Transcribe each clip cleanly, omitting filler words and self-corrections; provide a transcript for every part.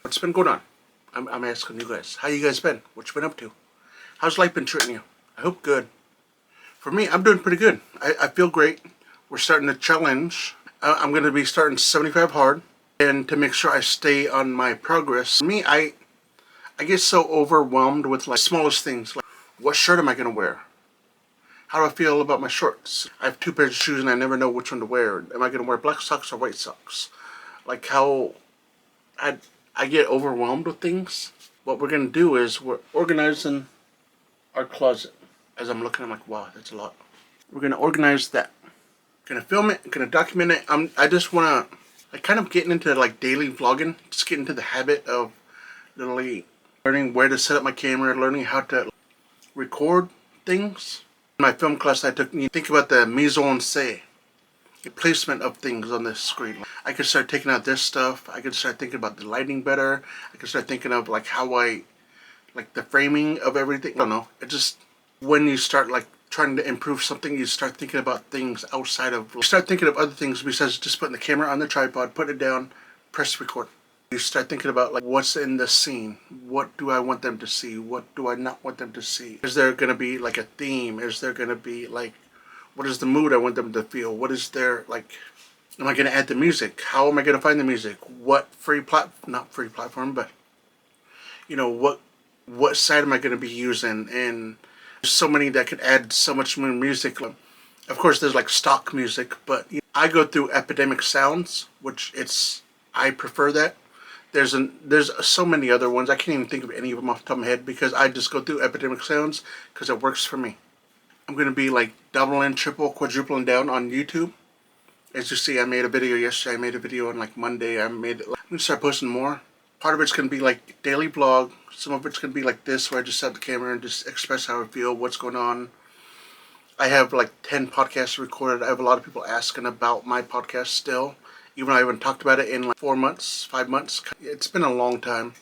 What's been going on? I'm asking you guys. How you guys been? What you been up to? How's life been treating you? I hope good. For me, I'm doing pretty good. I feel great. We're starting a challenge. I'm going to be starting 75 hard. And to make sure I stay on my progress. For me, I get so overwhelmed with like smallest things. Like, what shirt am I going to wear? How do I feel about my shorts? I have 2 pairs of shoes and I never know which one to wear. Am I going to wear black socks or white socks? Like how I get overwhelmed with things. What we're going to do is we're organizing our closet. As I'm looking, I'm like, wow, that's a lot. We're going to organize that. Going to film it, going to document it. I just want to, like, kind of getting into like daily vlogging. Just get into the habit of literally learning where to set up my camera, learning how to record things. In my film class I took, you think about the mise-en-scène, the placement of things on this screen. I could start taking out this stuff. I could start thinking about the lighting better. I could start thinking of like how like the framing of everything. I don't know. It just, when you start like trying to improve something, you start thinking about things outside of, you start thinking of other things besides just putting the camera on the tripod, put it down, press record. You start thinking about like what's in the scene. What do I want them to see? What do I not want them to see? Is there going to be like a theme? Is there going to be like, what is the mood I want them to feel? What is their like, am I going to add the music? How am I going to find the music? What not free platform, but you know, what side am I going to be using? And there's so many that could add so much more music. Of course, there's like stock music, but you know, I go through Epidemic Sounds, which I prefer that. There's so many other ones. I can't even think of any of them off the top of my head because I just go through Epidemic Sounds because it works for me. I'm going to be like doubling, triple, quadrupling down on YouTube. As you see, I made a video yesterday. I made a video on like Monday. I'm going to start posting more. Part of it's going to be like daily vlog. Some of it's going to be like this where I just set the camera and just express how I feel, what's going on. I have like 10 podcasts recorded. I have a lot of people asking about my podcast still. Even though I haven't talked about it in like 4 months, 5 months. It's been a long time.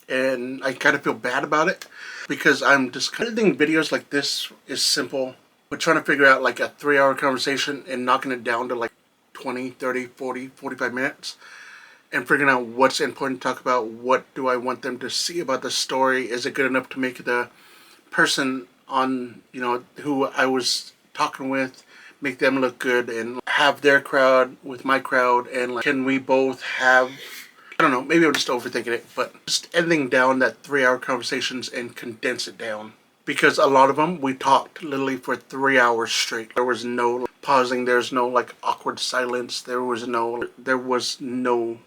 And I kind of feel bad about it because I'm just editing videos like this is simple. We're trying to figure out like a 3-hour conversation and knocking it down to like 20, 30, 40, 45 minutes. And figuring out what's important to talk about. What do I want them to see about the story? Is it good enough to make the person on, you know, who I was talking with, make them look good and have their crowd with my crowd, and like, can we both have, I don't know, maybe I'm just overthinking it, but just editing down that 3-hour conversations and condense it down. Because a lot of them, we talked literally for 3 hours straight. There was no pausing, there's no like awkward silence, there was no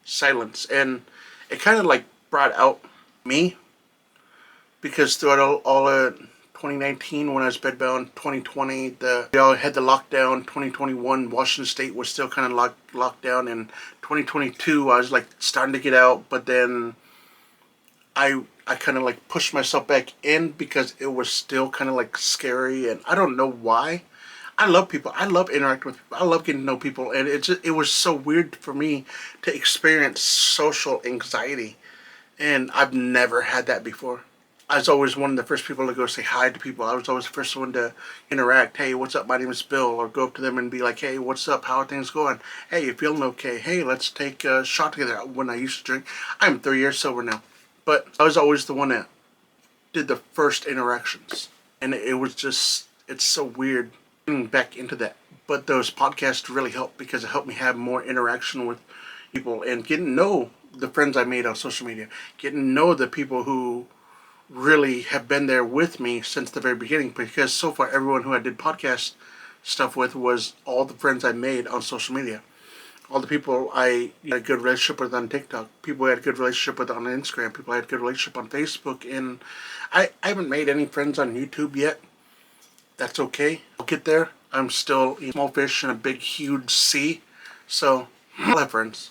silence, and it kind of like brought out me, because throughout all 2019 when I was bedbound, 2020 we all had the lockdown, 2021 Washington State was still kind of locked down, and 2022 I was like starting to get out, but then I kind of like pushed myself back in because it was still kind of like scary, and I don't know why. I love people. I love interacting with people. I love getting to know people, and it was so weird for me to experience social anxiety, and I've never had that before. I was always one of the first people to go say hi to people. I was always the first one to interact. Hey, what's up? My name is Bill. Or go up to them and be like, hey, what's up? How are things going? Hey, you feeling okay? Hey, let's take a shot together. When I used to drink, I'm 3 years sober now, but I was always the one that did the first interactions, and it was just, it's so weird getting back into that. But those podcasts really helped because it helped me have more interaction with people and getting to know the friends I made on social media, getting to know the people who really have been there with me since the very beginning, because so far everyone who I did podcast stuff with was all the friends I made on social media. All the people I had a good relationship with on TikTok, people I had a good relationship with on Instagram, people I had a good relationship on Facebook, and I haven't made any friends on YouTube yet. That's okay. I'll get there. I'm still a small fish in a big, huge sea. So, I'll have friends.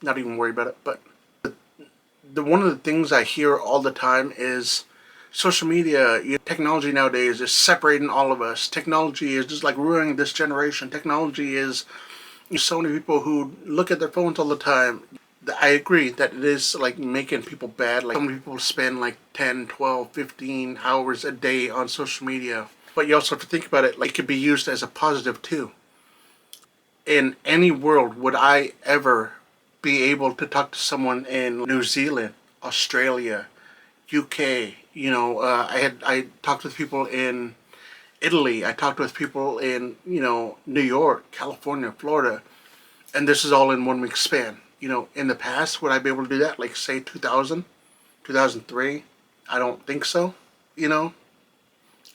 Not even worry about it. But one of the things I hear all the time is social media, technology nowadays is separating all of us. Technology is just like ruining this generation. Technology is, so many people who look at their phones all the time. I agree that it is like making people bad. Like, some people spend like 10, 12, 15 hours a day on social media. But you also have to think about it, like it could be used as a positive too. In any world would I ever be able to talk to someone in New Zealand, Australia, UK. I talked with people in Italy. I talked with people in New York, California, Florida, and this is all in 1 week span. In the past, would I be able to do that? Like say 2000, 2003? I don't think so. You know,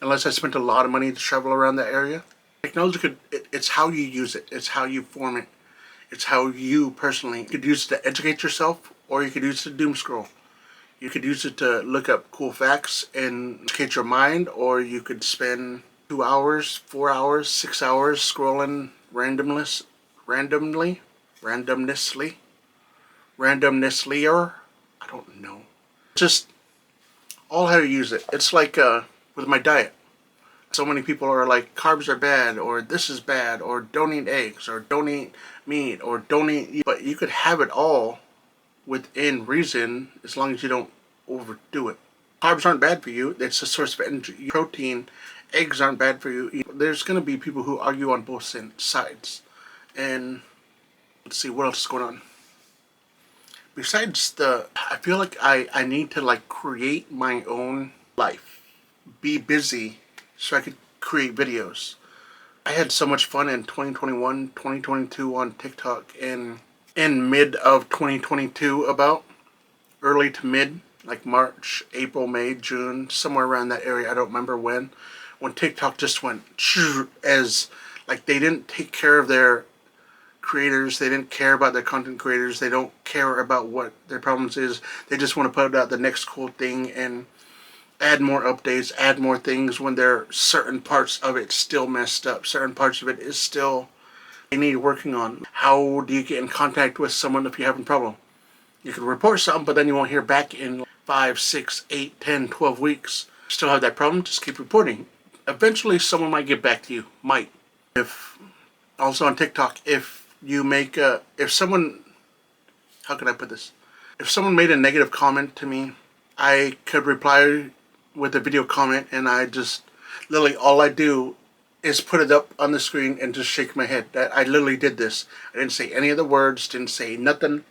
unless I spent a lot of money to travel around that area. Technology it's how you use it. It's how you form it. It's how you personally could use it to educate yourself, or you could use it to doom scroll. You could use it to look up cool facts and educate your mind, or you could spend 2 hours, 4 hours, 6 hours scrolling randomnessly, or I don't know. Just all how to use it. It's like with my diet. So many people are like, carbs are bad, or this is bad, or don't eat eggs, or don't eat meat, or don't eat. But you could have it all within reason as long as you don't overdo it. Carbs aren't bad for you. It's a source of energy. Protein, eggs aren't bad for you. There's going to be people who argue on both sides. And let's see what else is going on. Besides I feel like I need to like create my own life. Be busy so I could create videos. I had so much fun in 2021, 2022 on TikTok, and in mid of 2022, about early to mid, like March, April, May, June, somewhere around that area. I don't remember when TikTok just went as like they didn't take care of their creators. They didn't care about their content creators. They don't care about what their problems is. They just want to put out the next cool thing and add more updates, add more things when there are certain parts of it still messed up. Certain parts of it is still they need working on. How do you get in contact with someone if you have a problem? You can report something, but then you won't hear back in 5, 6, 8, 10, 12 weeks. Still have that problem? Just keep reporting. Eventually someone might get back to you. Might. If also on TikTok, if you make if someone, how can I put this? If someone made a negative comment to me, I could reply with a video comment, and I just literally all I do is put it up on the screen and just shake my head. That I literally did this. I didn't say any of the words, didn't say nothing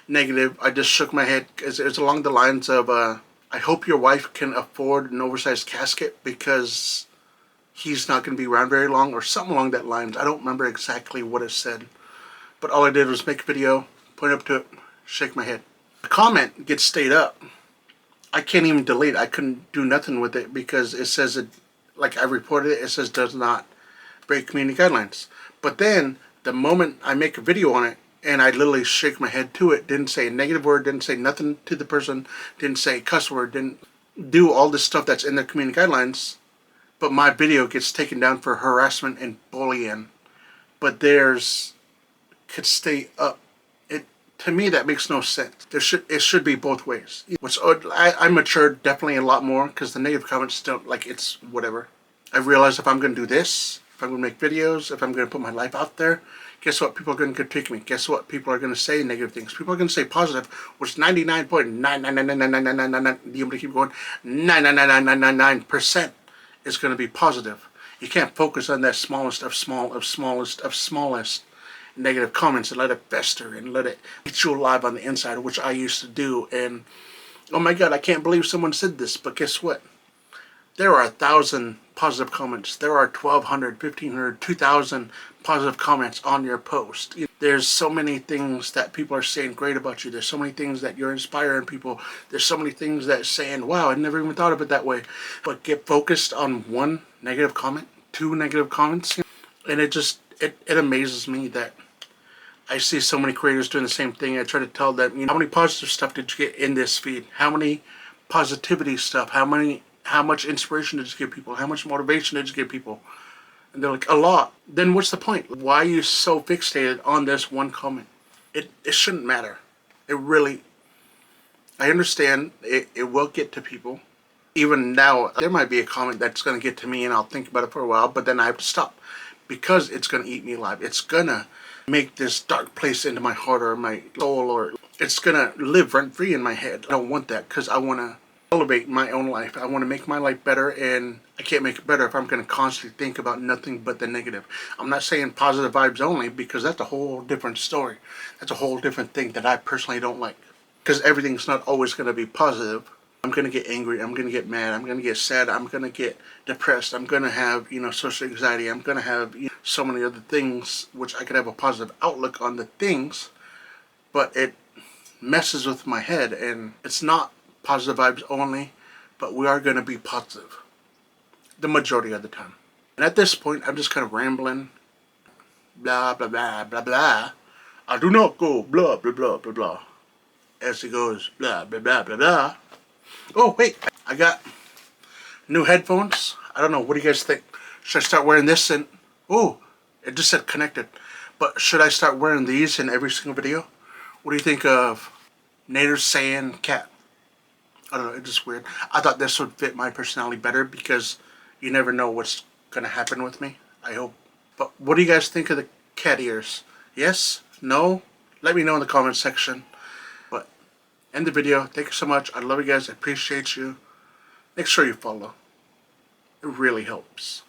negative. I just shook my head because it's along the lines of I hope your wife can afford an oversized casket because he's not going to be around very long, or something along that lines. I don't remember exactly what it said, but all I did was make a video, point up to it, shake my head. The comment gets stayed up. I can't even delete it. I couldn't do nothing with it because it says it, like I reported it, it says does not break community guidelines. But then the moment I make a video on it and I literally shake my head to it, didn't say a negative word, didn't say nothing to the person, didn't say cuss word, didn't do all this stuff that's in the community guidelines, but my video gets taken down for harassment and bullying. But theirs could stay up. To me, that makes no sense. It should be both ways. Which I matured definitely a lot more because the negative comments don't, like, it's whatever. I realized if I'm going to do this, if I'm going to make videos, if I'm going to put my life out there, guess what? People are going to critique me. Guess what? People are going to say negative things. People are going to say positive, which 99.9999999, you want to keep going, 9999999% is going to be positive. You can't focus on that smallest of smallest negative comments and let it fester and let it eat you alive on the inside, which I used to do. And oh my God, I can't believe someone said this. But guess what? There are 1,000 positive comments. There are 1,200, 1,500, 2,000 positive comments on your post. There's so many things that people are saying great about you. There's so many things that you're inspiring people. There's so many things that saying, wow, I never even thought of it that way. But get focused on one negative comment, 2 negative comments, and it amazes me that I see so many creators doing the same thing. I try to tell them, how many positive stuff did you get in this feed? How many positivity stuff? How much inspiration did you give people? How much motivation did you give people? And they're like, a lot. Then what's the point? Why are you so fixated on this one comment? It shouldn't matter. I understand it will get to people. Even now, there might be a comment that's going to get to me and I'll think about it for a while, but then I have to stop because it's going to eat me alive. It's going to make this dark place into my heart or my soul, or it's going to live rent free in my head. I don't want that because I want to elevate my own life. I want to make my life better, and I can't make it better if I'm going to constantly think about nothing but the negative. I'm not saying positive vibes only, because that's a whole different story. That's a whole different thing that I personally don't like. Because everything's not always going to be positive. I'm going to get angry. I'm going to get mad. I'm going to get sad. I'm going to get depressed. I'm going to have, social anxiety. I'm going to have so many other things, which I could have a positive outlook on the things, but it messes with my head, and it's not positive vibes only, but we are going to be positive the majority of the time. And at this point, I'm just kind of rambling, blah, blah, blah, blah, blah. I do not go blah, blah, blah, blah, blah. As he goes blah, blah, blah, blah, blah. Oh, wait, I got new headphones. I don't know, what do you guys think? Should I start wearing this? And oh, it just said connected. But should I start wearing these in every single video? What do you think of Nader saying cat? I don't know, it's just weird. I thought this would fit my personality better, because you never know what's going to happen with me, I hope. But what do you guys think of the cat ears? Yes? No? Let me know in the comment section. But end the video. Thank you so much. I love you guys. I appreciate you. Make sure you follow. It really helps.